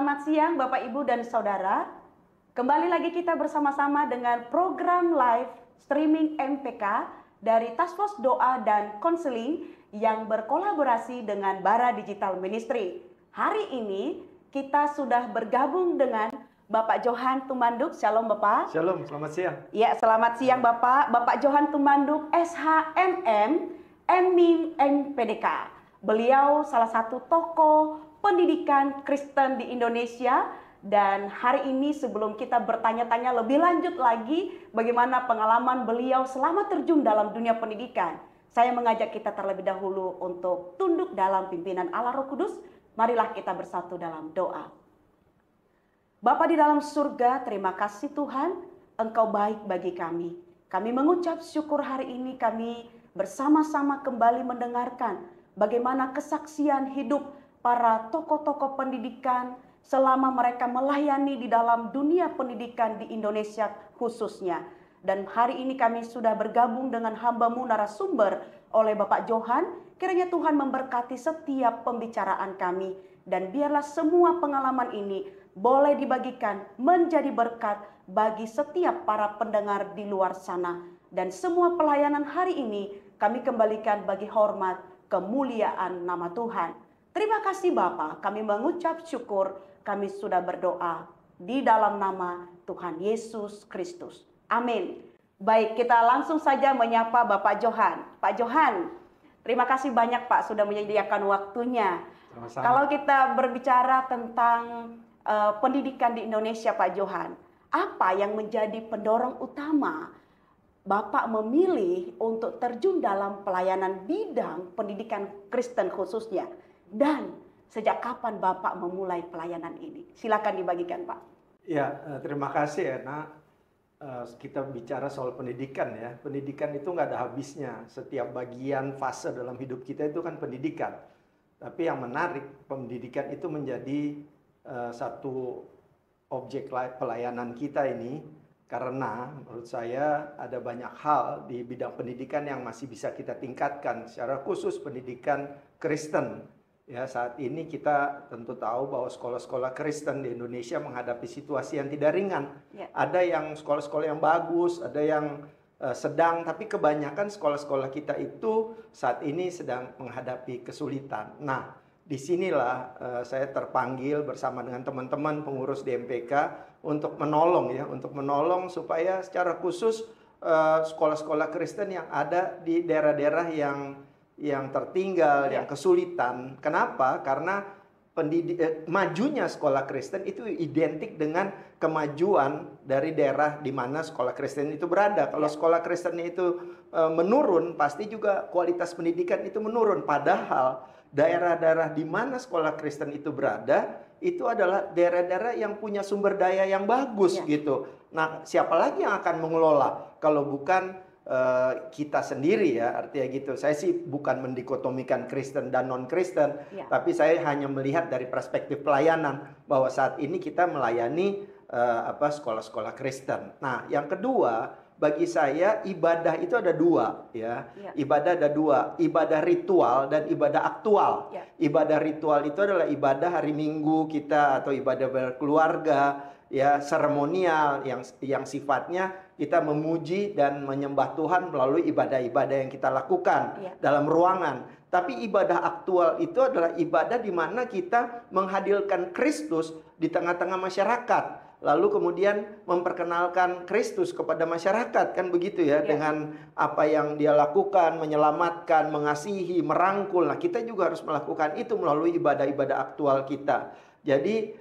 Selamat siang Bapak Ibu dan Saudara. Kembali lagi kita bersama-sama dengan program live streaming MPK dari Task Force Doa dan Konseling yang berkolaborasi dengan Bara Digital Ministry. Hari ini kita sudah bergabung dengan Bapak Johan Tumanduk. Shalom Bapak. Shalom, selamat siang. Ya, selamat siang Bapak. Bapak Johan Tumanduk SHMM MIM NPDK. Beliau salah satu tokoh pendidikan Kristen di Indonesia, dan hari ini sebelum kita bertanya-tanya lebih lanjut lagi bagaimana pengalaman beliau selama terjun dalam dunia pendidikan, saya mengajak kita terlebih dahulu untuk tunduk dalam pimpinan Allah Roh Kudus. Marilah kita bersatu dalam doa. Bapa di dalam surga, terima kasih Tuhan, Engkau baik bagi kami. Kami mengucap syukur hari ini kami bersama-sama kembali mendengarkan bagaimana kesaksian hidup para tokoh-tokoh pendidikan selama mereka melayani di dalam dunia pendidikan di Indonesia khususnya. Dan hari ini kami sudah bergabung dengan hamba-Mu narasumber oleh Bapak Johan. Kiranya Tuhan memberkati setiap pembicaraan kami, dan biarlah semua pengalaman ini boleh dibagikan menjadi berkat bagi setiap para pendengar di luar sana. Dan semua pelayanan hari ini kami kembalikan bagi hormat kemuliaan nama Tuhan. Terima kasih Bapa, kami mengucap syukur, kami sudah berdoa di dalam nama Tuhan Yesus Kristus. Amin. Baik, kita langsung saja menyapa Bapak Johan. Pak Johan, terima kasih banyak Pak sudah menyediakan waktunya. Sama-sama. Kalau kita berbicara tentang pendidikan di Indonesia Pak Johan, apa yang menjadi pendorong utama Bapak memilih untuk terjun dalam pelayanan bidang pendidikan Kristen khususnya? Dan sejak kapan Bapak memulai pelayanan ini? Silakan dibagikan Pak. Ya, terima kasih Ena. Kita bicara soal pendidikan ya. Pendidikan itu nggak ada habisnya. Setiap bagian fase dalam hidup kita itu kan pendidikan. Tapi yang menarik, pendidikan itu menjadi satu objek pelayanan kita ini. Karena menurut saya ada banyak hal di bidang pendidikan yang masih bisa kita tingkatkan. Secara khusus pendidikan Kristen. Ya, saat ini kita tentu tahu bahwa sekolah-sekolah Kristen di Indonesia menghadapi situasi yang tidak ringan. Ya. Ada yang sekolah-sekolah yang bagus, ada yang sedang, tapi kebanyakan sekolah-sekolah kita itu saat ini sedang menghadapi kesulitan. Nah, disinilah saya terpanggil bersama dengan teman-teman pengurus di MPK untuk menolong supaya secara khusus sekolah-sekolah Kristen yang ada di daerah-daerah yang tertinggal, yang kesulitan. Kenapa? Karena majunya sekolah Kristen itu identik dengan kemajuan dari daerah di mana sekolah Kristen itu berada. Kalau sekolah Kristen itu menurun, pasti juga kualitas pendidikan itu menurun. Padahal daerah-daerah di mana sekolah Kristen itu berada, itu adalah daerah-daerah yang punya sumber daya yang bagus gitu. Nah, siapa lagi yang akan mengelola kalau bukan kita sendiri ya, artinya gitu. Saya sih bukan mendikotomikan Kristen dan non-Kristen, tapi saya hanya melihat dari perspektif pelayanan bahwa saat ini kita melayani sekolah-sekolah Kristen. Nah, yang kedua, bagi saya ibadah itu ada dua ya. Ibadah ada dua, ibadah ritual dan ibadah aktual. Ibadah ritual itu adalah ibadah hari Minggu kita atau ibadah berkeluarga ya, seremonial yang sifatnya kita memuji dan menyembah Tuhan melalui ibadah-ibadah yang kita lakukan dalam ruangan. Tapi ibadah aktual itu adalah ibadah di mana kita menghadirkan Kristus di tengah-tengah masyarakat. Lalu kemudian memperkenalkan Kristus kepada masyarakat, kan begitu ya, dengan apa yang dia lakukan, menyelamatkan, mengasihi, merangkul. Nah, kita juga harus melakukan itu melalui ibadah-ibadah aktual kita. Jadi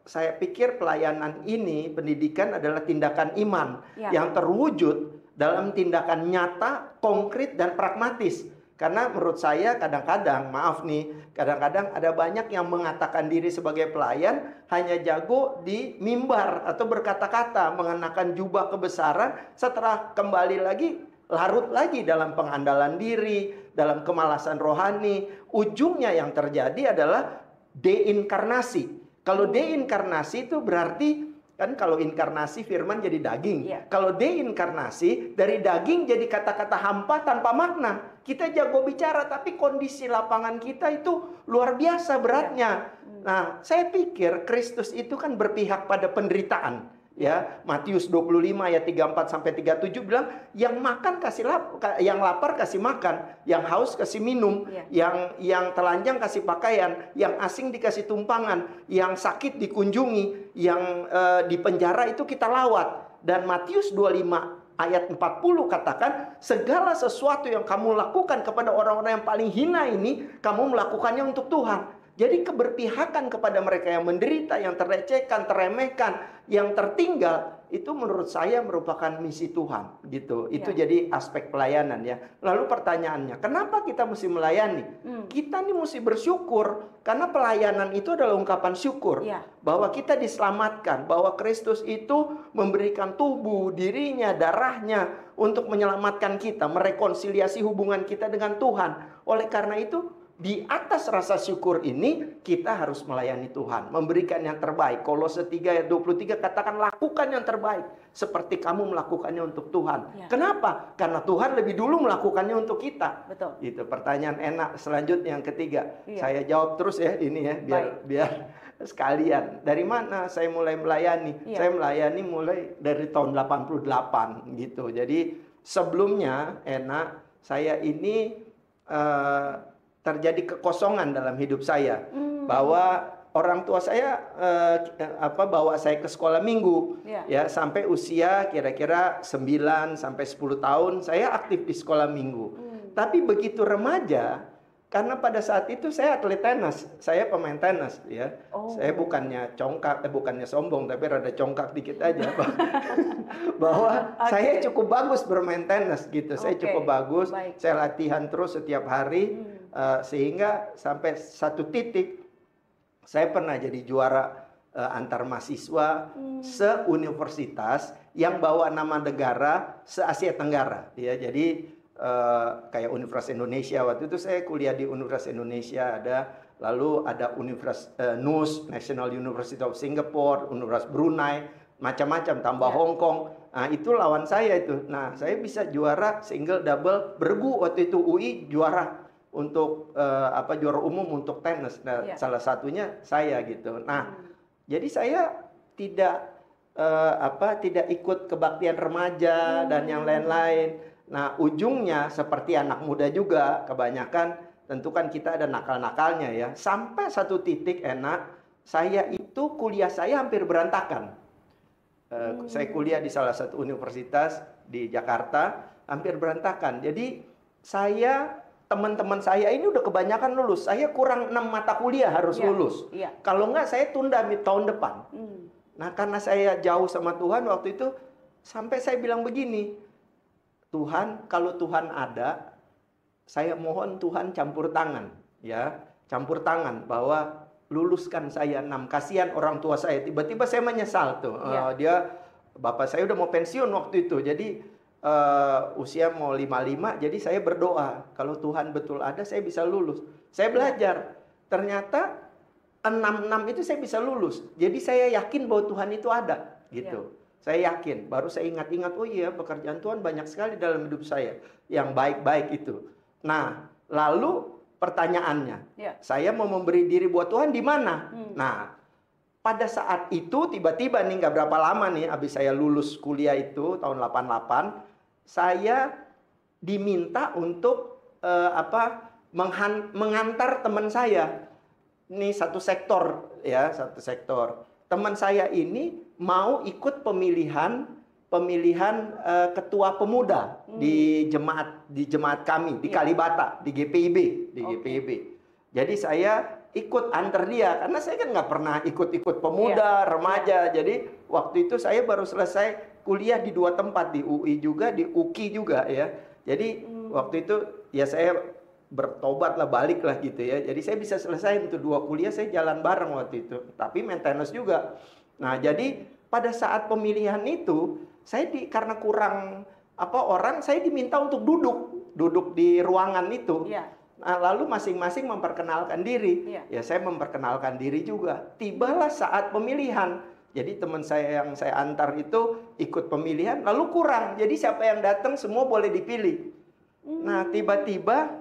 saya pikir pelayanan ini, pendidikan adalah tindakan iman yang terwujud dalam tindakan nyata, konkret, dan pragmatis. Karena menurut saya kadang-kadang, maaf nih, kadang-kadang ada banyak yang mengatakan diri sebagai pelayan hanya jago di mimbar atau berkata-kata, mengenakan jubah kebesaran, setelah kembali lagi larut lagi dalam pengandalan diri, dalam kemalasan rohani. Ujungnya yang terjadi adalah deinkarnasi. Kalau deinkarnasi itu berarti kan, kalau inkarnasi firman jadi daging. Kalau deinkarnasi dari daging jadi kata-kata hampa tanpa makna. Kita jago bicara tapi kondisi lapangan kita itu luar biasa beratnya. Nah, saya pikir Kristus itu kan berpihak pada penderitaan. Ya, Matius 25 ayat 34 sampai 37 bilang, yang makan kasih yang lapar kasih makan, yang haus kasih minum, yang telanjang kasih pakaian, yang asing dikasih tumpangan, yang sakit dikunjungi, yang di penjara itu kita lawat. Dan Matius 25 ayat 40 katakan, segala sesuatu yang kamu lakukan kepada orang-orang yang paling hina ini, kamu melakukannya untuk Tuhan. Jadi keberpihakan kepada mereka yang menderita, yang terlecehkan, teremehkan, yang tertinggal, itu menurut saya merupakan misi Tuhan, gitu. Itu jadi aspek pelayanan ya. Lalu pertanyaannya, kenapa kita mesti melayani? Kita nih mesti bersyukur, karena pelayanan itu adalah ungkapan syukur. Bahwa kita diselamatkan, bahwa Kristus itu memberikan tubuh, dirinya, darahnya untuk menyelamatkan kita, merekonsiliasi hubungan kita dengan Tuhan. Oleh karena itu, di atas rasa syukur ini, kita harus melayani Tuhan, memberikan yang terbaik. Kolose 3 ayat 23 katakan, lakukan yang terbaik seperti kamu melakukannya untuk Tuhan. Kenapa? Karena Tuhan lebih dulu melakukannya untuk kita. Betul. Itu pertanyaan enak selanjutnya yang ketiga. Saya jawab terus ya ini ya, biar sekalian. Dari mana saya mulai melayani? Saya melayani mulai dari tahun 88 gitu. Jadi sebelumnya saya ini terjadi kekosongan dalam hidup saya, bahwa orang tua saya bawa saya ke sekolah minggu ya sampai usia kira-kira 9 sampai 10 tahun saya aktif di sekolah minggu. Tapi begitu remaja, karena pada saat itu saya atlet tenis, saya pemain tenis ya. Saya bukannya congkak, bukannya sombong, tapi rada congkak dikit aja bahwa saya cukup bagus bermain tenis gitu. Saya cukup bagus, saya latihan terus setiap hari. Sehingga sampai satu titik saya pernah jadi juara antar mahasiswa se-universitas yang bawa nama negara se-Asia Tenggara ya. Jadi kayak Universitas Indonesia, waktu itu saya kuliah di Universitas Indonesia lalu ada Universitas NUS, National University of Singapore, Universitas Brunei, macam-macam, tambah Hong Kong. Nah, itu lawan saya itu. Nah, saya bisa juara single, double, bergu waktu itu UI juara untuk juara umum untuk tenis. Nah, salah satunya saya gitu. Nah, jadi saya tidak ikut kebaktian remaja dan yang lain-lain. Nah, ujungnya seperti anak muda juga, kebanyakan tentu kan kita ada nakal-nakalnya ya. Sampai satu titik saya itu kuliah saya hampir berantakan. Saya kuliah di salah satu universitas di Jakarta, hampir berantakan. Jadi teman-teman saya ini udah kebanyakan lulus. Saya kurang 6 mata kuliah harus lulus. Kalau enggak saya tunda tahun depan. Nah, karena saya jauh sama Tuhan waktu itu, sampai saya bilang begini, Tuhan, kalau Tuhan ada, saya mohon Tuhan campur tangan. Ya, campur tangan bahwa luluskan saya 6. Kasihan orang tua saya. Tiba-tiba saya menyesal tuh. Bapak saya udah mau pensiun waktu itu. Jadi usia mau 55, jadi saya berdoa kalau Tuhan betul ada, saya bisa lulus. Saya belajar, ternyata 6 itu saya bisa lulus. Jadi saya yakin bahwa Tuhan itu ada gitu. Saya yakin, baru saya ingat-ingat, oh iya, pekerjaan Tuhan banyak sekali dalam hidup saya yang baik-baik itu. Nah, lalu pertanyaannya, saya mau memberi diri buat Tuhan di mana? Nah, pada saat itu tiba-tiba nih, nggak berapa lama nih, habis saya lulus kuliah itu tahun 88, saya diminta untuk mengantar teman saya. Ini satu sektor ya, satu sektor. Teman saya ini mau ikut pemilihan ketua pemuda di jemaat kami di Kalibata, di GPIB, Jadi saya ikut antar dia karena saya kan nggak pernah ikut pemuda, remaja. Jadi waktu itu saya baru selesai kuliah di 2 tempat, di UI juga, di UKI juga ya. Jadi waktu itu ya saya bertobat lah, balik lah gitu ya. Jadi saya bisa selesai untuk 2 kuliah, saya jalan bareng waktu itu. Tapi maintenance juga. Nah, jadi pada saat pemilihan itu saya karena kurang orang, saya diminta untuk duduk di ruangan itu. Nah, lalu masing-masing memperkenalkan diri. Ya, saya memperkenalkan diri juga. Tibalah saat pemilihan. Jadi teman saya yang saya antar itu ikut pemilihan, lalu kurang. Jadi siapa yang datang semua boleh dipilih. Nah, tiba-tiba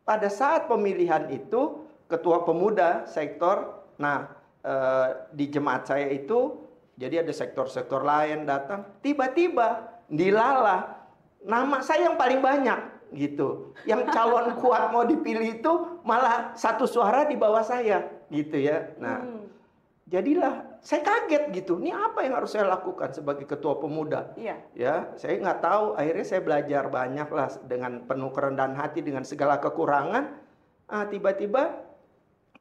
pada saat pemilihan itu, ketua pemuda sektor Nah, di jemaat saya itu, jadi ada sektor-sektor lain datang, tiba-tiba dilala nama saya yang paling banyak gitu. Yang calon kuat mau dipilih itu malah satu suara di bawah saya gitu ya. Nah, jadilah saya kaget gitu. Ini apa yang harus saya lakukan sebagai ketua pemuda? Iya. Ya, saya nggak tahu. Akhirnya saya belajar banyak lah dengan penuh kerendahan hati dengan segala kekurangan. Tiba-tiba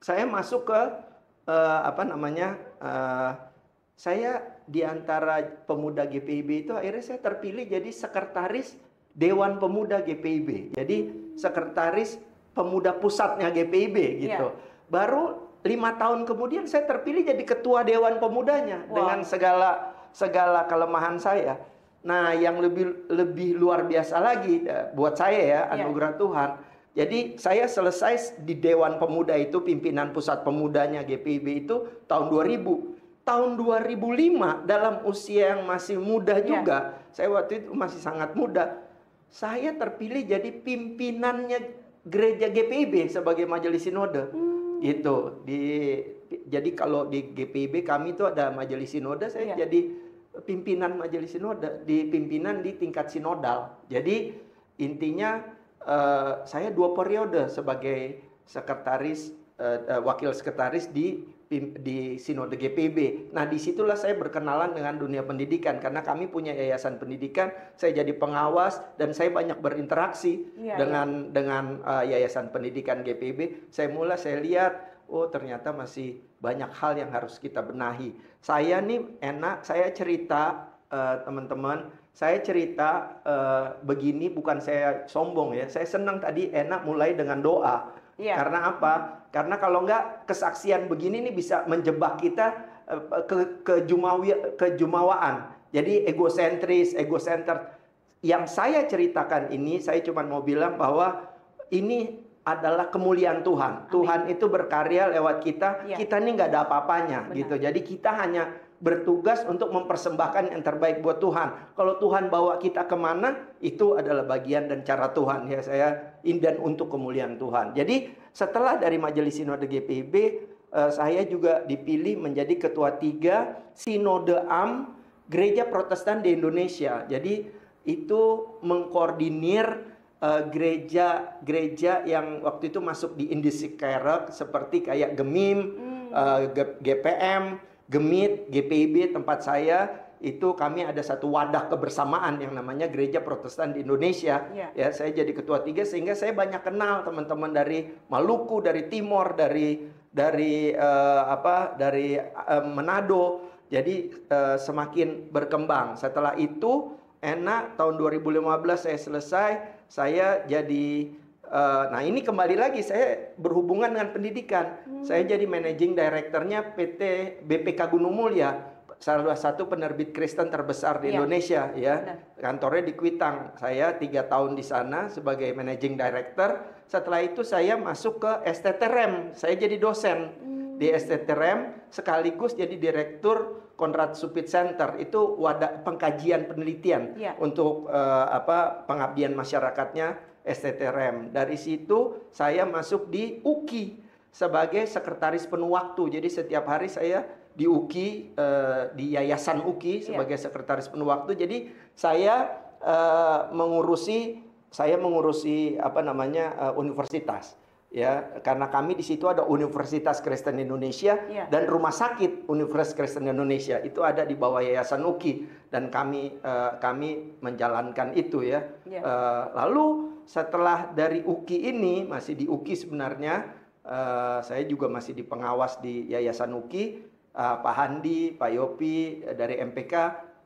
saya masuk ke saya di antara pemuda GPIB itu akhirnya saya terpilih jadi sekretaris Dewan Pemuda GPIB. Jadi sekretaris pemuda pusatnya GPIB gitu. Baru 5 tahun kemudian saya terpilih jadi ketua Dewan Pemudanya dengan segala kelemahan saya. Nah, yang lebih luar biasa lagi buat saya ya, anugerah Tuhan. Jadi saya selesai di Dewan Pemuda itu, pimpinan pusat pemudanya GPIB itu tahun 2000. Tahun 2005 dalam usia yang masih muda juga, saya waktu itu masih sangat muda, saya terpilih jadi pimpinannya gereja GPIB sebagai majelis sinode. Gitu. Jadi kalau di GPIB kami itu ada majelis sinode, saya jadi pimpinan majelis sinode, pimpinan di tingkat sinodal. Jadi intinya saya 2 periode sebagai sekretaris, wakil sekretaris di sinode GPIB. Nah, disitulah saya berkenalan dengan dunia pendidikan karena kami punya yayasan pendidikan. Saya jadi pengawas dan saya banyak berinteraksi dengan yayasan pendidikan GPIB. Saya lihat, oh ternyata masih banyak hal yang harus kita benahi. Saya nih saya cerita teman-teman. Saya cerita begini, bukan saya sombong ya. Saya senang tadi mulai dengan doa. Karena apa? Karena kalau enggak, kesaksian begini nih bisa menjebak kita kejumawaan. Jadi egocenter. Yang saya ceritakan ini, saya cuma mau bilang bahwa ini adalah kemuliaan Tuhan. Amin. Tuhan itu berkarya lewat kita. Kita ini nggak ada apa-apanya gitu. Jadi kita hanya bertugas untuk mempersembahkan yang terbaik buat Tuhan. Kalau Tuhan bawa kita kemana, itu adalah bagian dan cara Tuhan. Ya, saya dan untuk kemuliaan Tuhan. Jadi setelah dari Majelis Sinode GPIB, saya juga dipilih menjadi ketua 3 Sinode AM Gereja Protestan di Indonesia. Jadi itu mengkoordinir gereja-gereja yang waktu itu masuk di Indisi Kerek seperti kayak Gemim, GPM, Gemit, GPIB tempat saya. Itu kami ada satu wadah kebersamaan yang namanya Gereja Protestan di Indonesia. Ya, saya jadi ketua 3 sehingga saya banyak kenal teman-teman dari Maluku, dari Timor, dari Manado. Jadi semakin berkembang. Setelah itu tahun 2015 saya selesai, saya jadi nah ini kembali lagi saya berhubungan dengan pendidikan. Saya jadi managing directornya PT BPK Gunung Mulia. Salah satu penerbit Kristen terbesar di Indonesia ya. Kantornya di Kuitang. Saya 3 tahun di sana sebagai managing director. Setelah itu saya masuk ke STTREM. Saya jadi dosen di STTREM sekaligus jadi direktur Konrad Supit Center. Itu wadah pengkajian penelitian untuk pengabdian masyarakatnya STTREM. Dari situ saya masuk di UKI sebagai sekretaris penuh waktu. Jadi setiap hari saya di UKI, di Yayasan UKI sebagai sekretaris penuh waktu. Jadi saya mengurusi universitas ya, karena kami di situ ada Universitas Kristen Indonesia dan Rumah Sakit Universitas Kristen Indonesia itu ada di bawah Yayasan UKI dan kami menjalankan itu ya. Lalu setelah dari UKI ini, masih di UKI sebenarnya, saya juga masih di pengawas di Yayasan UKI. Pak Handi, Pak Yopi dari MPK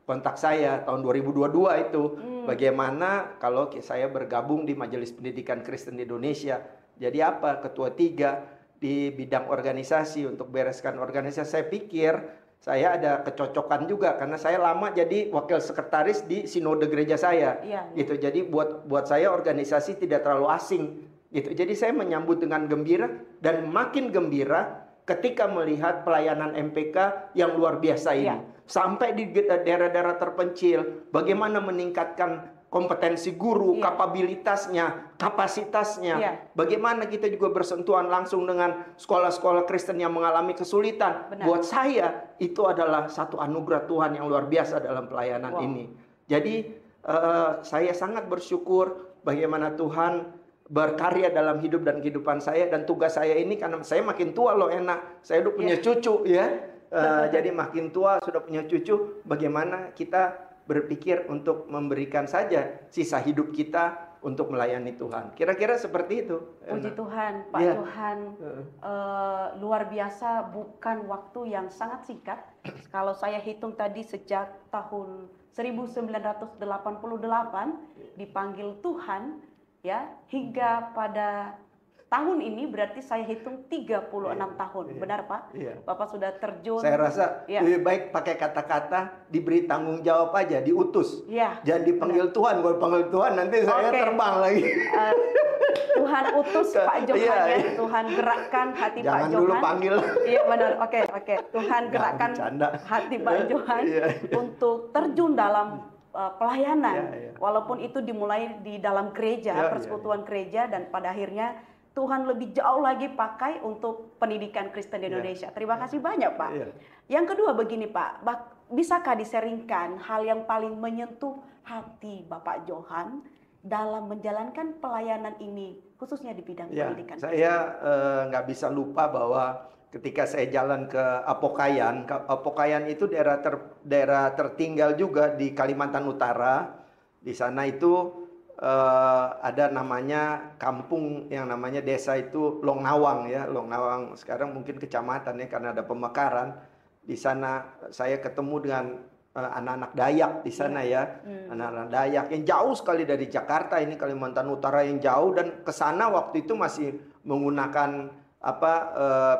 kontak saya tahun 2022 itu. Bagaimana kalau saya bergabung di Majelis Pendidikan Kristen di Indonesia. Jadi apa? Ketua 3 di bidang organisasi untuk bereskan organisasi. Saya pikir saya ada kecocokan juga karena saya lama jadi wakil sekretaris di sinode gereja saya. Gitu. Jadi buat saya organisasi tidak terlalu asing. Gitu. Jadi saya menyambut dengan gembira dan makin gembira ketika melihat pelayanan MPK yang luar biasa ini. Sampai di daerah-daerah terpencil, bagaimana meningkatkan kompetensi guru, kapabilitasnya, kapasitasnya. Bagaimana kita juga bersentuhan langsung dengan sekolah-sekolah Kristen yang mengalami kesulitan. Buat saya itu adalah satu anugerah Tuhan yang luar biasa dalam pelayanan ini. Jadi saya sangat bersyukur bagaimana Tuhan berkarya dalam hidup dan kehidupan saya, dan tugas saya ini karena saya makin tua loh enak. Saya udah punya cucu ya. Jadi makin tua sudah punya cucu, bagaimana kita berpikir untuk memberikan saja sisa hidup kita untuk melayani Tuhan. Kira-kira seperti itu. Puji Tuhan, Pak Johan, luar biasa, bukan waktu yang sangat singkat. Kalau saya hitung tadi sejak tahun 1988 dipanggil Tuhan, ya, hingga pada tahun ini berarti saya hitung 36 tahun. Benar, Pak? Bapak sudah terjun. Saya rasa lebih baik pakai kata-kata diberi tanggung jawab aja, diutus. Jangan dipanggil Tuhan. Kalau panggil Tuhan nanti saya terbang lagi. Tuhan utus Pak Johan ya. Tuhan gerakkan hati Pak Johan. Jangan dulu panggil. Iya benar. Oke. Tuhan gerakkan hati Pak Johan untuk terjun dalam pelayanan. Walaupun itu dimulai di dalam gereja, persekutuan gereja, dan pada akhirnya Tuhan lebih jauh lagi pakai untuk pendidikan Kristen di Indonesia. Terima kasih banyak, Pak. Yang kedua begini, Pak, bisakah diseringkan hal yang paling menyentuh hati Bapak Johan dalam menjalankan pelayanan ini, khususnya di bidang pendidikan? Saya nggak bisa lupa bahwa ketika saya jalan ke Apokayan itu daerah tertinggal juga di Kalimantan Utara. Di sana itu ada namanya kampung yang namanya desa itu Longnawang ya. Longnawang sekarang mungkin kecamatan ya karena ada pemekaran. Di sana saya ketemu dengan anak-anak Dayak di sana ya. Anak-anak Dayak yang jauh sekali dari Jakarta, ini Kalimantan Utara yang jauh, dan ke sana waktu itu masih menggunakan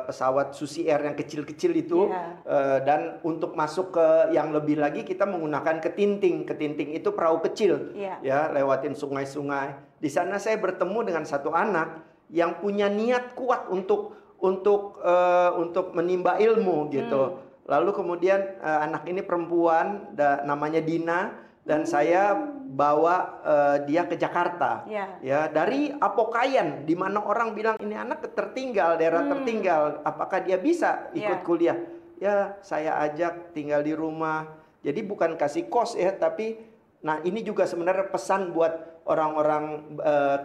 pesawat Susi Air yang kecil-kecil itu, dan untuk masuk ke yang lebih lagi kita menggunakan ketinting. Ketinting itu perahu kecil, ya, lewatin sungai-sungai. Di sana saya bertemu dengan satu anak yang punya niat kuat untuk menimba ilmu gitu. Lalu kemudian anak ini perempuan, namanya Dina, dan saya bawa dia ke Jakarta, ya, dari Apokayan, di mana orang bilang ini anak tertinggal, daerah tertinggal, apakah dia bisa ikut kuliah? Ya, saya ajak tinggal di rumah. Jadi bukan kasih kos ya, tapi nah ini juga sebenarnya pesan buat orang-orang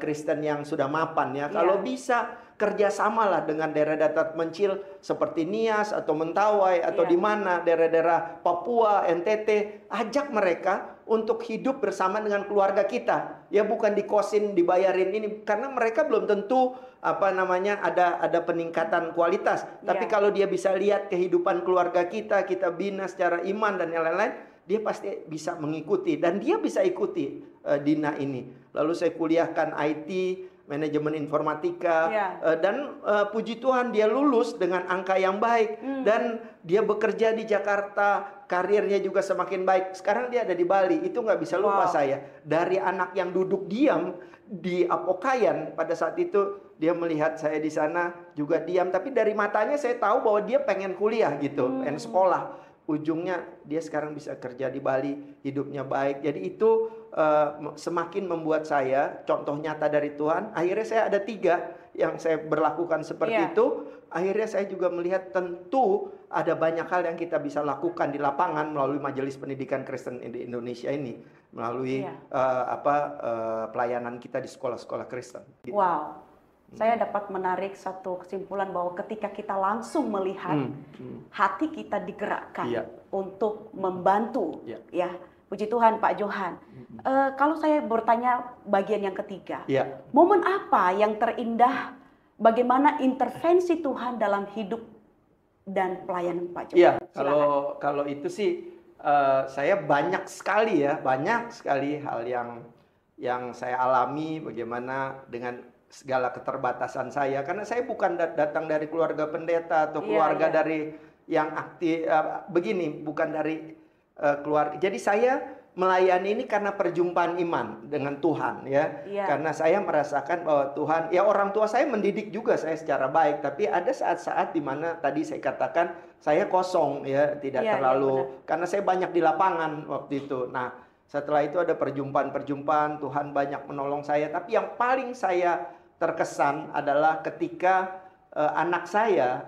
Kristen yang sudah mapan ya. Kalau bisa kerjasamalah dengan daerah-daerah mencil seperti Nias atau Mentawai atau di mana daerah-daerah Papua, NTT, ajak mereka untuk hidup bersama dengan keluarga kita. Ya bukan dikosin, dibayarin ini, karena mereka belum tentu ada peningkatan kualitas. Tapi kalau dia bisa lihat kehidupan keluarga kita bina secara iman dan yang lain-lain, dia pasti bisa mengikuti, dan dia bisa ikuti Dina ini. Lalu saya kuliahkan IT, manajemen informatika, dan puji Tuhan dia lulus dengan angka yang baik, dan dia bekerja di Jakarta, karirnya juga semakin baik. Sekarang dia ada di Bali. Itu nggak bisa lupa saya. Dari anak yang duduk diam di Apokayan, pada saat itu dia melihat saya di sana juga diam, tapi dari matanya saya tahu bahwa dia pengen kuliah gitu, pengen sekolah. Ujungnya dia sekarang bisa kerja di Bali, hidupnya baik. Jadi itu semakin membuat saya contoh nyata dari Tuhan. Akhirnya saya ada 3 yang saya berlakukan seperti itu. Akhirnya saya juga melihat tentu ada banyak hal yang kita bisa lakukan di lapangan melalui Majelis Pendidikan Kristen di Indonesia ini, melalui pelayanan kita di sekolah-sekolah Kristen. Wow. Saya dapat menarik satu kesimpulan bahwa ketika kita langsung melihat hati kita digerakkan untuk membantu, ya, puji Tuhan Pak Johan. Kalau saya bertanya bagian yang ketiga, momen apa yang terindah, bagaimana intervensi Tuhan dalam hidup dan pelayanan Pak Johan? Iya, kalau itu sih saya banyak sekali hal yang saya alami, bagaimana dengan segala keterbatasan saya, karena saya bukan datang dari keluarga pendeta atau keluarga dari yang aktif begini, bukan dari keluarga. Jadi saya melayani ini karena perjumpaan iman dengan Tuhan ya. Karena saya merasakan bahwa Tuhan, ya orang tua saya mendidik juga saya secara baik, tapi ada saat-saat di mana tadi saya katakan saya kosong ya, tidak terlalu karena saya banyak di lapangan waktu itu. Nah, Setelah itu ada perjumpaan-perjumpaan, Tuhan banyak menolong saya. Tapi yang paling saya terkesan adalah ketika anak saya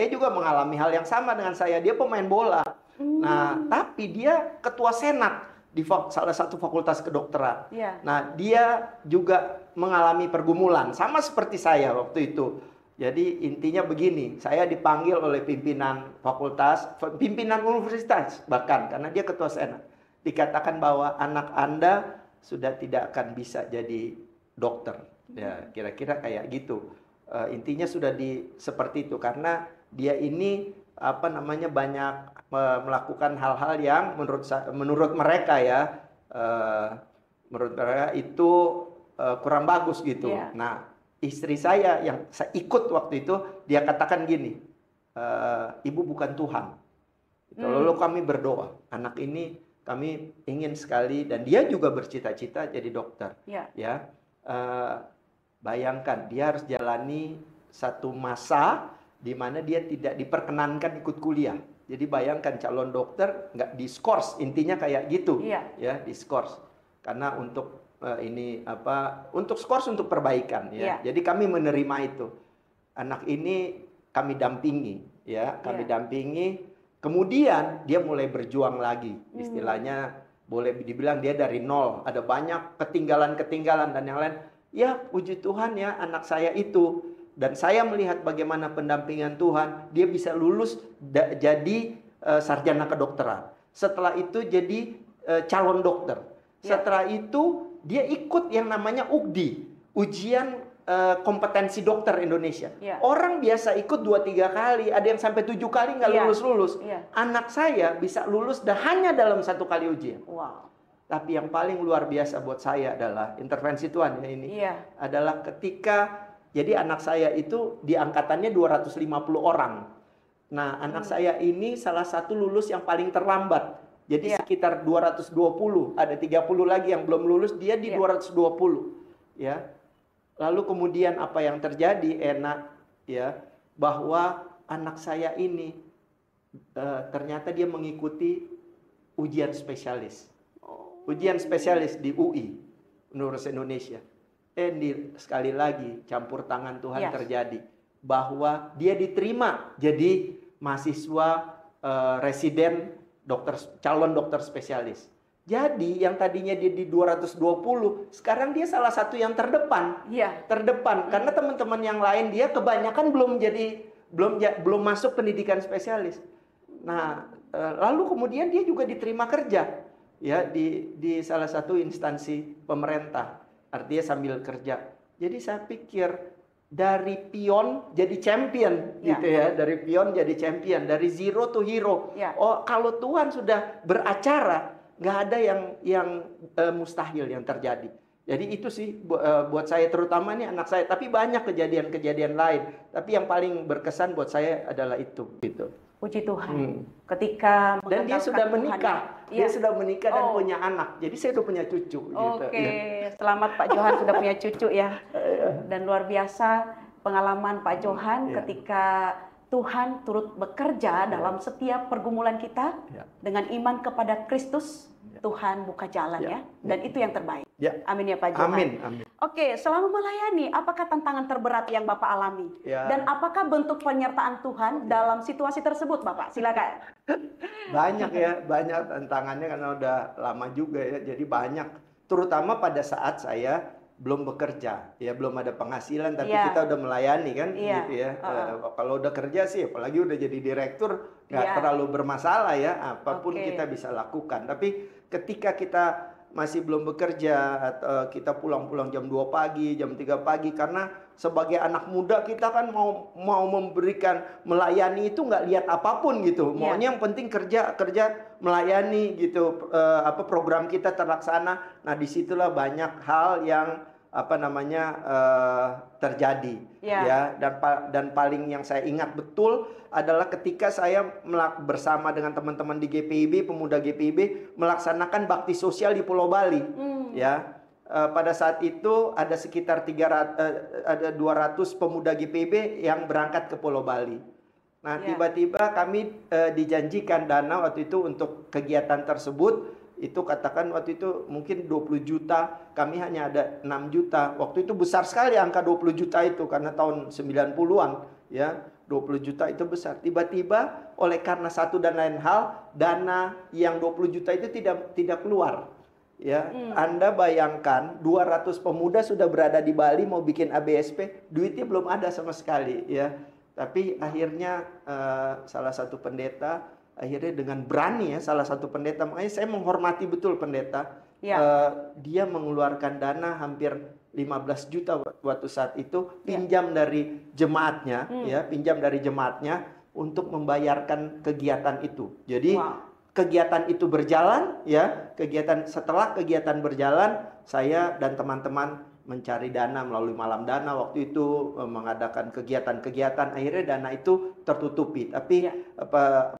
juga mengalami hal yang sama dengan saya. Dia pemain bola. Nah, tapi dia ketua senat di salah satu fakultas kedokteran. Ya. Nah, dia juga mengalami pergumulan sama seperti saya waktu itu. Jadi intinya begini, saya dipanggil oleh pimpinan fakultas, pimpinan universitas bahkan, karena dia ketua senat. Dikatakan bahwa anak Anda sudah tidak akan bisa jadi dokter. Ya, kira-kira kayak gitu. Intinya sudah seperti itu, karena dia ini banyak melakukan hal-hal yang menurut mereka ya, menurut mereka itu kurang bagus gitu. Yeah. Nah, istri saya yang saya ikut waktu itu, dia katakan gini, ibu bukan Tuhan. Lalu kami berdoa, anak ini kami ingin sekali, dan dia juga bercita-cita jadi dokter. Yeah. Ya, bayangkan dia harus jalani satu masa di mana dia tidak diperkenankan ikut kuliah. Jadi bayangkan calon dokter nggak diskors, intinya kayak gitu. Yeah. Ya, diskors. Karena untuk untuk skors untuk perbaikan ya. Yeah. Jadi kami menerima itu. Anak ini kami dampingi ya, kami dampingi. Kemudian dia mulai berjuang lagi. Istilahnya boleh dibilang dia dari nol. Ada banyak ketinggalan-ketinggalan dan yang lain. Ya, puji Tuhan ya, anak saya itu. Dan saya melihat bagaimana pendampingan Tuhan, dia bisa lulus jadi sarjana kedokteran. Setelah itu jadi calon dokter. Setelah itu dia ikut yang namanya UKDI, ujian kompetensi dokter Indonesia. Orang biasa ikut 2-3 kali, ada yang sampai 7 kali nggak lulus-lulus. Anak saya bisa lulus hanya dalam 1 kali ujian. Wow. Tapi yang paling luar biasa buat saya adalah intervensi Tuhan ya ini. Adalah ketika jadi anak saya itu di angkatannya 250 orang. Nah, anak saya ini salah satu lulus yang paling terlambat. Jadi sekitar 220, ada 30 lagi yang belum lulus, dia di 220. Ya. Lalu kemudian apa yang terjadi enak ya, bahwa anak saya ini ternyata dia mengikuti ujian spesialis. Ujian spesialis di UI, Universitas Indonesia. Sekali lagi campur tangan Tuhan terjadi, bahwa dia diterima jadi mahasiswa residen calon dokter spesialis. Jadi yang tadinya dia di 220, sekarang dia salah satu yang terdepan. Terdepan karena teman-teman yang lain dia kebanyakan belum masuk pendidikan spesialis. Nah, lalu kemudian dia juga diterima kerja ya di salah satu instansi pemerintah. Artinya sambil kerja. Jadi saya pikir dari pion jadi champion gitu ya, dari pion jadi champion, dari zero to hero. Oh, kalau Tuhan sudah beracara, nggak ada yang mustahil yang terjadi. Jadi itu sih buat saya, terutama nih anak saya. Tapi banyak kejadian-kejadian lain. Tapi yang paling berkesan buat saya adalah itu. Gitu. Puji Tuhan. Ketika dan dia sudah menikah, dia sudah menikah dan punya anak. Jadi saya udah punya cucu. Oke, selamat Pak Johan sudah punya cucu ya. Dan luar biasa pengalaman Pak Johan ketika Tuhan turut bekerja dalam setiap pergumulan kita dengan iman kepada Kristus. Tuhan buka jalan ya, dan itu yang terbaik. Amin ya Pak Johan. Amin, amin. Oke, selama melayani, apakah tantangan terberat yang Bapak alami? Dan apakah bentuk penyertaan Tuhan dalam situasi tersebut, Bapak? Silakan. Banyak ya, banyak tantangannya karena udah lama juga ya, jadi banyak. Terutama pada saat saya belum bekerja, ya belum ada penghasilan, tapi kita udah melayani kan, gitu ya. Kalau udah kerja sih, apalagi udah jadi direktur, nggak terlalu bermasalah ya, apapun kita bisa lakukan. Tapi ketika kita masih belum bekerja, atau kita pulang-pulang jam 2 pagi, jam 3 pagi, karena sebagai anak muda kita kan mau memberikan, melayani itu nggak lihat apapun gitu. Maunya yang penting kerja melayani gitu, program kita terlaksana. Nah, disitulah banyak hal yang terjadi ya, dan paling yang saya ingat betul adalah ketika saya bersama dengan teman-teman di GPIB, pemuda GPIB melaksanakan bakti sosial di Pulau Bali ya. Pada saat itu ada sekitar 200 pemuda GPIB yang berangkat ke Pulau Bali. Nah, tiba-tiba kami dijanjikan dana waktu itu untuk kegiatan tersebut Itu katakan waktu itu mungkin 20 juta, kami hanya ada 6 juta. Waktu itu besar sekali angka 20 juta itu karena tahun 90-an ya. 20 juta itu besar. Tiba-tiba oleh karena satu dan lain hal, dana yang 20 juta itu tidak keluar. Ya, Anda bayangkan 200 pemuda sudah berada di Bali mau bikin ABSP, duitnya belum ada sama sekali ya. Tapi akhirnya salah satu pendeta akhirnya dengan berani ya, salah satu pendeta, makanya saya menghormati betul pendeta. Dia mengeluarkan dana hampir 15 juta waktu saat itu, pinjam dari jemaatnya, ya, pinjam dari jemaatnya untuk membayarkan kegiatan itu. Jadi kegiatan itu berjalan, ya, setelah kegiatan berjalan, saya dan teman-teman mencari dana melalui malam dana waktu itu, mengadakan kegiatan-kegiatan, akhirnya dana itu tertutupi. Tapi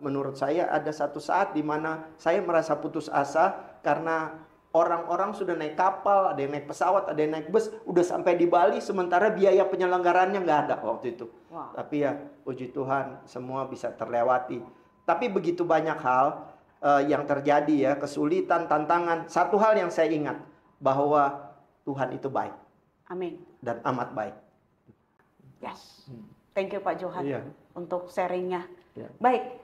menurut saya ada satu saat di mana saya merasa putus asa karena orang-orang sudah naik kapal, ada yang naik pesawat, ada yang naik bus, udah sampai di Bali, sementara biaya penyelenggarannya nggak ada waktu itu. Tapi ya puji Tuhan semua bisa terlewati. Tapi begitu banyak hal yang terjadi ya, kesulitan, tantangan. Satu hal yang saya ingat, bahwa Tuhan itu baik. Amin. Dan amat baik. Yes. Thank you Pak Johan untuk sharingnya. Baik,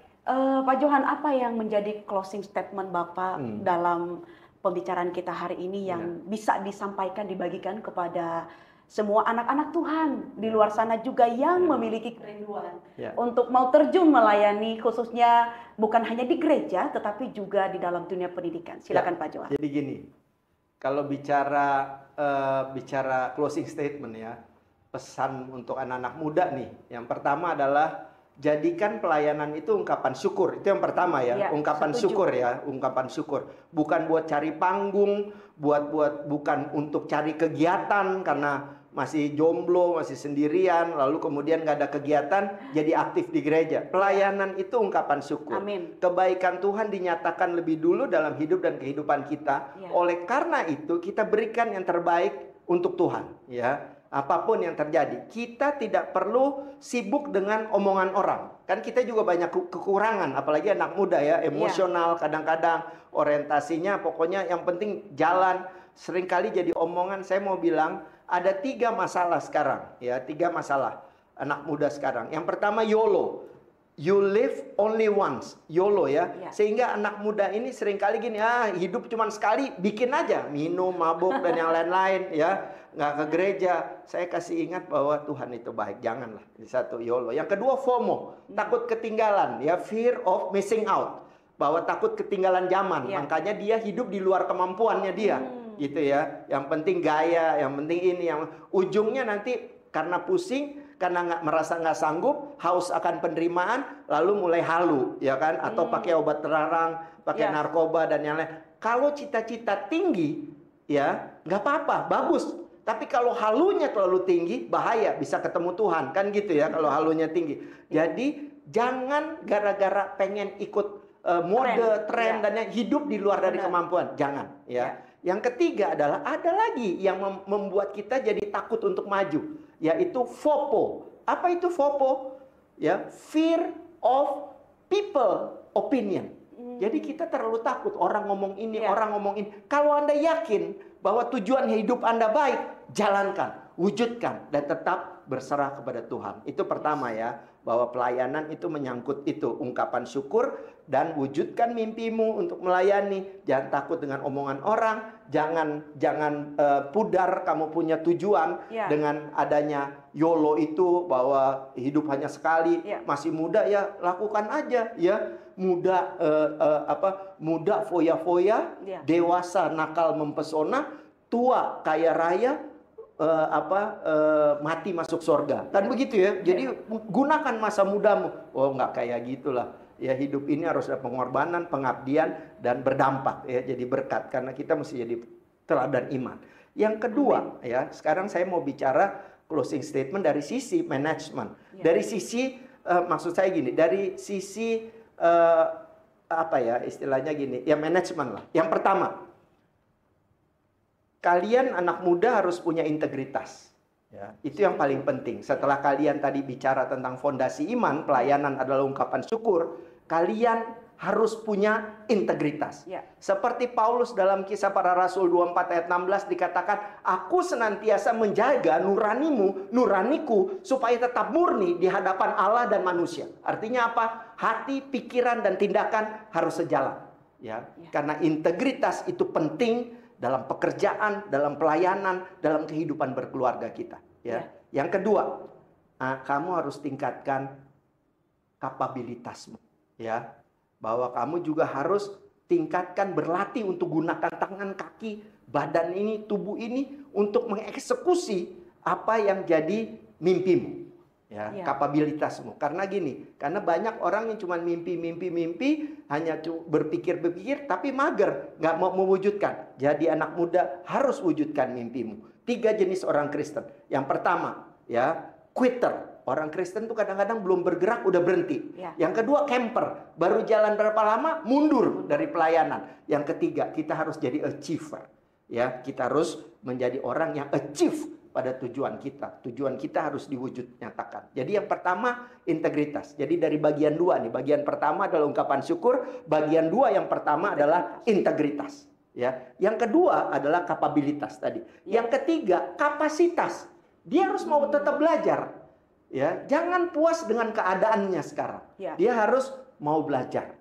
Pak Johan, apa yang menjadi closing statement Bapak dalam pembicaraan kita hari ini yang bisa disampaikan, dibagikan kepada semua anak-anak Tuhan di luar sana juga yang memiliki kerinduan untuk mau terjun melayani, khususnya bukan hanya di gereja tetapi juga di dalam dunia pendidikan. Silakan Pak Johan. Jadi gini, kalau bicara closing statement ya, pesan untuk anak-anak muda nih, yang pertama adalah jadikan pelayanan itu ungkapan syukur. Itu yang pertama ya, ungkapan syukur ya, ungkapan syukur. Bukan buat cari panggung, bukan untuk cari kegiatan karena masih jomblo, masih sendirian, lalu kemudian nggak ada kegiatan, jadi aktif di gereja. Pelayanan itu ungkapan syukur. Amin. Kebaikan Tuhan dinyatakan lebih dulu dalam hidup dan kehidupan kita. Oleh karena itu kita berikan yang terbaik untuk Tuhan. Ya. Apapun yang terjadi, kita tidak perlu sibuk dengan omongan orang. Kan kita juga banyak kekurangan, apalagi anak muda ya, emosional kadang-kadang, orientasinya pokoknya yang penting jalan. Seringkali jadi omongan. Saya mau bilang ada 3 masalah sekarang ya, 3 masalah anak muda sekarang. Yang pertama YOLO. You live only once, YOLO ya. Sehingga anak muda ini seringkali gini, hidup cuma sekali, bikin aja, minum, mabuk dan yang lain-lain ya, nggak ke gereja. Saya kasih ingat bahwa Tuhan itu baik, janganlah. Satu YOLO. Yang kedua FOMO, takut ketinggalan ya, fear of missing out, bahwa takut ketinggalan zaman, makanya dia hidup di luar kemampuannya dia, gitu ya. Yang penting gaya, yang penting ini, yang ujungnya nanti karena pusing, karena merasa nggak sanggup, haus akan penerimaan, lalu mulai halu, ya kan? Atau pakai obat terlarang, pakai narkoba dan yang lain. Kalau cita-cita tinggi, ya nggak apa-apa, bagus. Tapi kalau halunya terlalu tinggi, bahaya, bisa ketemu Tuhan, kan gitu ya? Kalau halunya tinggi. Jadi jangan gara-gara pengen ikut mode, tren dan yang hidup di luar dari kemampuan, jangan, ya. Yang ketiga adalah ada lagi yang membuat kita jadi takut untuk maju, yaitu FOPO. Apa itu FOPO? Ya, fear of people opinion. Jadi kita terlalu takut orang ngomong ini, orang ngomong ini. Kalau Anda yakin bahwa tujuan hidup Anda baik, jalankan, wujudkan, dan tetap berserah kepada Tuhan. Itu pertama ya, bahwa pelayanan itu menyangkut itu, ungkapan syukur dan wujudkan mimpimu untuk melayani. Jangan takut dengan omongan orang, jangan pudar kamu punya tujuan dengan adanya YOLO itu, bahwa hidup hanya sekali. Masih muda ya lakukan aja ya. Muda foya-foya, dewasa nakal mempesona, tua kaya raya, mati masuk surga. Kan begitu ya. Jadi gunakan masa mudamu. Oh, nggak kayak gitulah. Ya, hidup ini harus ada pengorbanan, pengabdian, dan berdampak ya, jadi berkat, karena kita mesti jadi teladan iman. Yang kedua ya, sekarang saya mau bicara closing statement dari sisi manajemen. Dari sisi maksud saya gini, dari sisi apa ya istilahnya gini, ya manajemen lah. Yang pertama, kalian anak muda harus punya integritas. Ya, itu yang paling penting. Setelah kalian tadi bicara tentang fondasi iman, pelayanan adalah ungkapan syukur, kalian harus punya integritas. Ya. Seperti Paulus dalam Kisah Para Rasul 24 ayat 16 dikatakan, aku senantiasa menjaga nuraniku supaya tetap murni di hadapan Allah dan manusia. Artinya apa? Hati, pikiran, dan tindakan harus sejalan. Ya. Karena integritas itu penting dalam pekerjaan, dalam pelayanan, dalam kehidupan berkeluarga kita. Ya. Yang kedua, kamu harus tingkatkan kapabilitasmu. Ya. Bahwa kamu juga harus tingkatkan, berlatih untuk gunakan tangan, kaki, badan ini, tubuh ini untuk mengeksekusi apa yang jadi mimpimu, ya, kapabilitasmu. Karena gini, karena banyak orang yang cuma mimpi, hanya berpikir, tapi mager, nggak mau mewujudkan. Jadi anak muda harus wujudkan mimpimu. 3 jenis orang Kristen. Yang pertama, ya, quitter. Orang Kristen tuh kadang-kadang belum bergerak udah berhenti. Yang kedua, camper. Baru jalan berapa lama mundur dari pelayanan. Yang ketiga, kita harus jadi achiever. Ya, kita harus menjadi orang yang achieve pada tujuan kita. Tujuan kita harus diwujud nyatakan. Jadi yang pertama integritas. Jadi dari bagian 2 nih. Bagian pertama adalah ungkapan syukur. Bagian 2 yang pertama adalah integritas. Ya, yang kedua adalah kapabilitas tadi. Yang ketiga kapasitas. Dia harus mau tetap belajar. Ya, jangan puas dengan keadaannya sekarang. Dia harus mau belajar,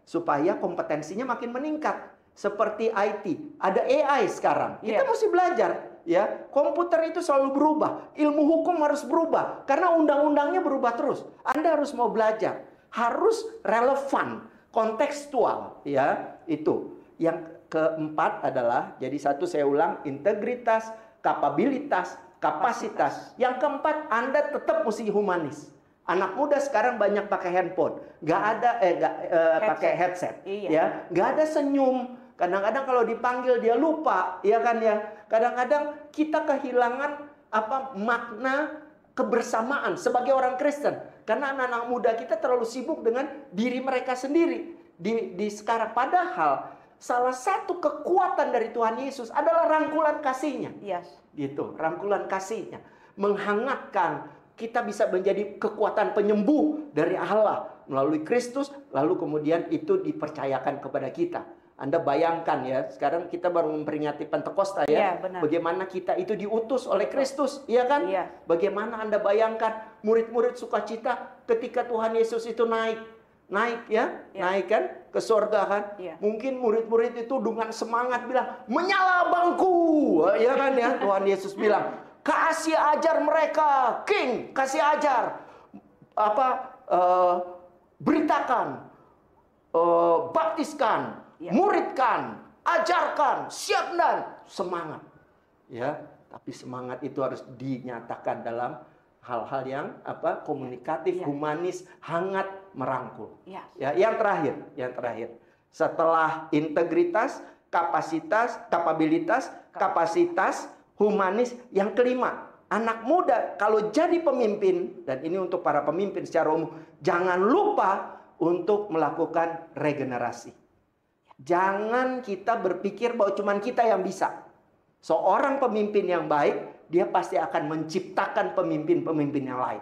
supaya kompetensinya makin meningkat. Seperti IT, ada AI sekarang. Kita mesti belajar, ya. Komputer itu selalu berubah, ilmu hukum harus berubah karena undang-undangnya berubah terus. Anda harus mau belajar, harus relevan, kontekstual, ya. Itu. Yang keempat adalah, jadi satu saya ulang, integritas, kapabilitas, kapasitas. Yang keempat, Anda tetap mesti humanis. Anak muda sekarang banyak pakai handphone, nggak ada pakai headset, ya, nggak ada senyum. Kadang-kadang kalau dipanggil dia lupa, ya kan ya. Kadang-kadang kita kehilangan makna kebersamaan sebagai orang Kristen, karena anak-anak muda kita terlalu sibuk dengan diri mereka sendiri di sekarang. Padahal salah satu kekuatan dari Tuhan Yesus adalah rangkulan kasih-Nya. Gitu, rangkulan kasih-Nya menghangatkan. Kita bisa menjadi kekuatan penyembuh dari Allah melalui Kristus, lalu kemudian itu dipercayakan kepada kita. Anda bayangkan ya, sekarang kita baru memperingati Pentakosta ya, bagaimana kita itu diutus oleh Kristus, iya kan? Bagaimana Anda bayangkan murid-murid sukacita ketika Tuhan Yesus itu naik kan ke surga kan. Mungkin murid-murid itu dengan semangat bilang, menyala bangku, ya kan ya. Tuhan Yesus bilang, kasih ajar mereka, King, kasih ajar, beritakan, baptiskan, muridkan, ajarkan, siap dan semangat, ya. Tapi semangat itu harus dinyatakan dalam hal-hal yang komunikatif, humanis, hangat, merangkul. Ya, yang terakhir. Setelah integritas, kapasitas, kapabilitas, kapasitas, humanis, yang kelima, anak muda kalau jadi pemimpin, dan ini untuk para pemimpin secara umum, jangan lupa untuk melakukan regenerasi. Jangan kita berpikir bahwa cuma kita yang bisa. Seorang pemimpin yang baik, dia pasti akan menciptakan pemimpin-pemimpin yang lain.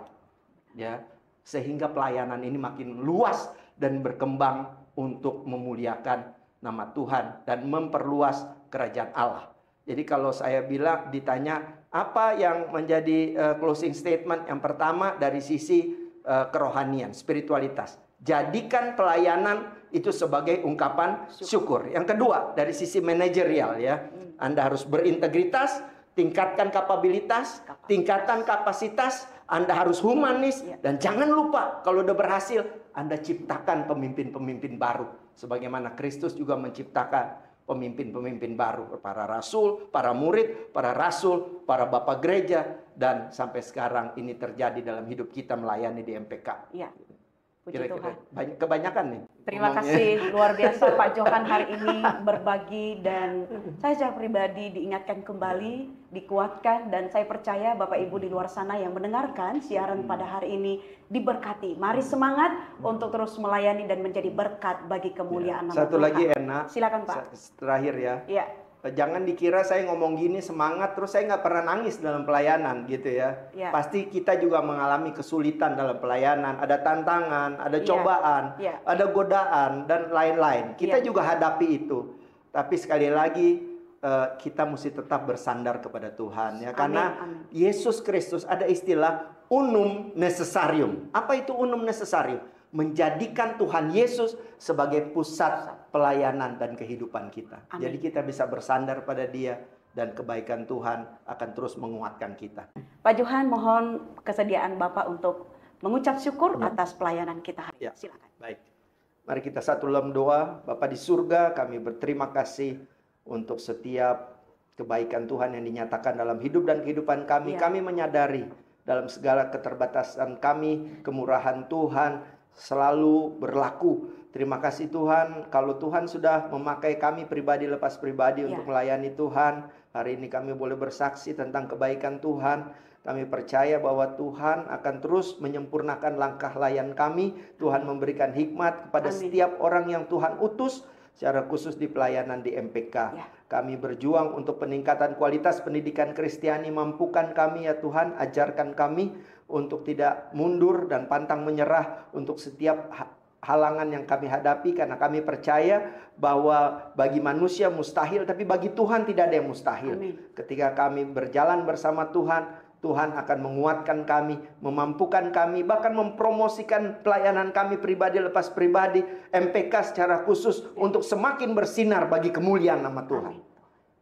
Ya, sehingga pelayanan ini makin luas dan berkembang untuk memuliakan nama Tuhan dan memperluas kerajaan Allah. Jadi kalau saya bilang, ditanya apa yang menjadi closing statement, yang pertama dari sisi kerohanian, spiritualitas. Jadikan pelayanan itu sebagai ungkapan syukur. Yang kedua dari sisi manajerial ya, Anda harus berintegritas, tingkatkan kapabilitas, tingkatkan kapasitas, Anda harus humanis, dan jangan lupa kalau udah berhasil, Anda ciptakan pemimpin-pemimpin baru. Sebagaimana Kristus juga menciptakan pemimpin-pemimpin baru, para rasul, para murid, para rasul, para bapak gereja, dan sampai sekarang ini terjadi dalam hidup kita melayani di MPK. Iya. Kira-kira kebanyakan nih. Terima kasih luar biasa Pak Johan hari ini berbagi, dan saya secara pribadi diingatkan kembali, dikuatkan, dan saya percaya Bapak Ibu di luar sana yang mendengarkan siaran pada hari ini diberkati. Mari semangat untuk terus melayani dan menjadi berkat bagi kemuliaan nama Tuhan. Satu lagi enak. Silakan Pak. Terakhir ya. Iya. Jangan dikira saya ngomong gini semangat terus saya nggak pernah nangis dalam pelayanan gitu ya. Ya. Pasti kita juga mengalami kesulitan dalam pelayanan, ada tantangan, ada Ya. cobaan, Ya. ada godaan dan lain-lain. Kita Ya. juga hadapi itu. Tapi sekali lagi kita mesti tetap bersandar kepada Tuhan ya, karena Amin. Yesus Kristus ada istilah unum necessarium. Apa itu unum necessarium? Menjadikan Tuhan Yesus sebagai pusat pelayanan dan kehidupan kita. Amin. Jadi kita bisa bersandar pada Dia dan kebaikan Tuhan akan terus menguatkan kita. Pak Johan, mohon kesediaan Bapak untuk mengucap syukur atas pelayanan kita hari ini. Ya. Silakan. Baik. Mari kita satu dalam doa. Bapa di surga, kami berterima kasih untuk setiap kebaikan Tuhan yang dinyatakan dalam hidup dan kehidupan kami. Ya. Kami menyadari dalam segala keterbatasan kami, kemurahan Tuhan selalu berlaku. Terima kasih Tuhan, kalau Tuhan sudah memakai kami pribadi lepas pribadi Ya. untuk melayani Tuhan. Hari ini kami boleh bersaksi tentang kebaikan Tuhan. Kami percaya bahwa Tuhan akan terus menyempurnakan langkah layan kami. Tuhan memberikan hikmat kepada Amin. setiap orang yang Tuhan utus, secara khusus di pelayanan di MPK. Ya. Kami berjuang untuk peningkatan kualitas pendidikan Kristiani. Mampukan kami ya Tuhan, ajarkan kami untuk tidak mundur dan pantang menyerah untuk setiap halangan yang kami hadapi, karena kami percaya bahwa bagi manusia mustahil, tapi bagi Tuhan tidak ada yang mustahil. Amin. Ketika kami berjalan bersama Tuhan, Tuhan akan menguatkan kami, memampukan kami, bahkan mempromosikan pelayanan kami pribadi lepas pribadi, MPK secara khusus untuk semakin bersinar bagi kemuliaan nama Tuhan. Amin.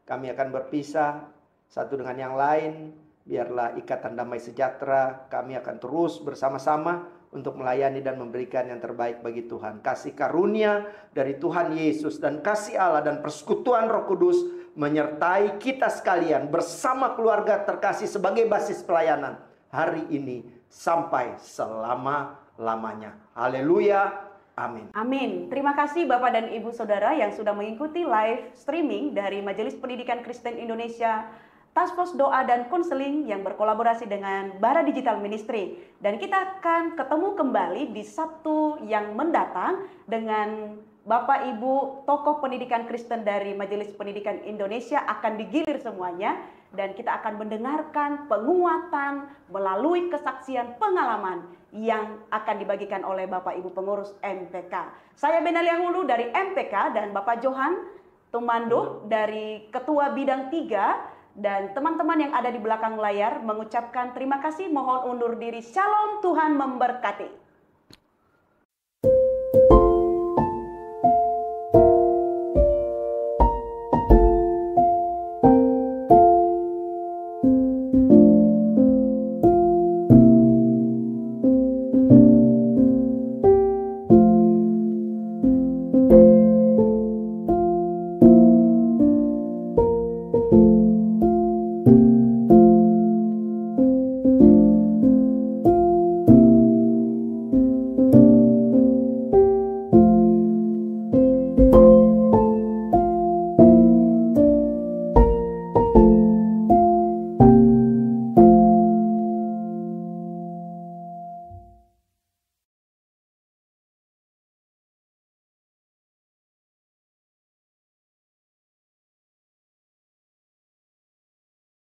Kami akan berpisah satu dengan yang lain. Biarlah ikatan damai sejahtera, kami akan terus bersama-sama untuk melayani dan memberikan yang terbaik bagi Tuhan. Kasih karunia dari Tuhan Yesus dan kasih Allah dan persekutuan Roh Kudus menyertai kita sekalian bersama keluarga terkasih sebagai basis pelayanan hari ini sampai selama-lamanya. Haleluya. Amin. Amin. Terima kasih Bapak dan Ibu Saudara yang sudah mengikuti live streaming dari Majelis Pendidikan Kristen Indonesia, Task Force Doa dan Konseling yang berkolaborasi dengan Bara Digital Ministry. Dan kita akan ketemu kembali di Sabtu yang mendatang dengan Bapak Ibu tokoh pendidikan Kristen dari Majelis Pendidikan Indonesia akan digilir semuanya. Dan kita akan mendengarkan penguatan melalui kesaksian pengalaman yang akan dibagikan oleh Bapak Ibu pengurus MPK. Saya Benalia Hulu dari MPK dan Bapak Johan Tumanduk dari Ketua Bidang 3. Dan teman-teman yang ada di belakang layar mengucapkan terima kasih, mohon undur diri. Shalom, Tuhan memberkati.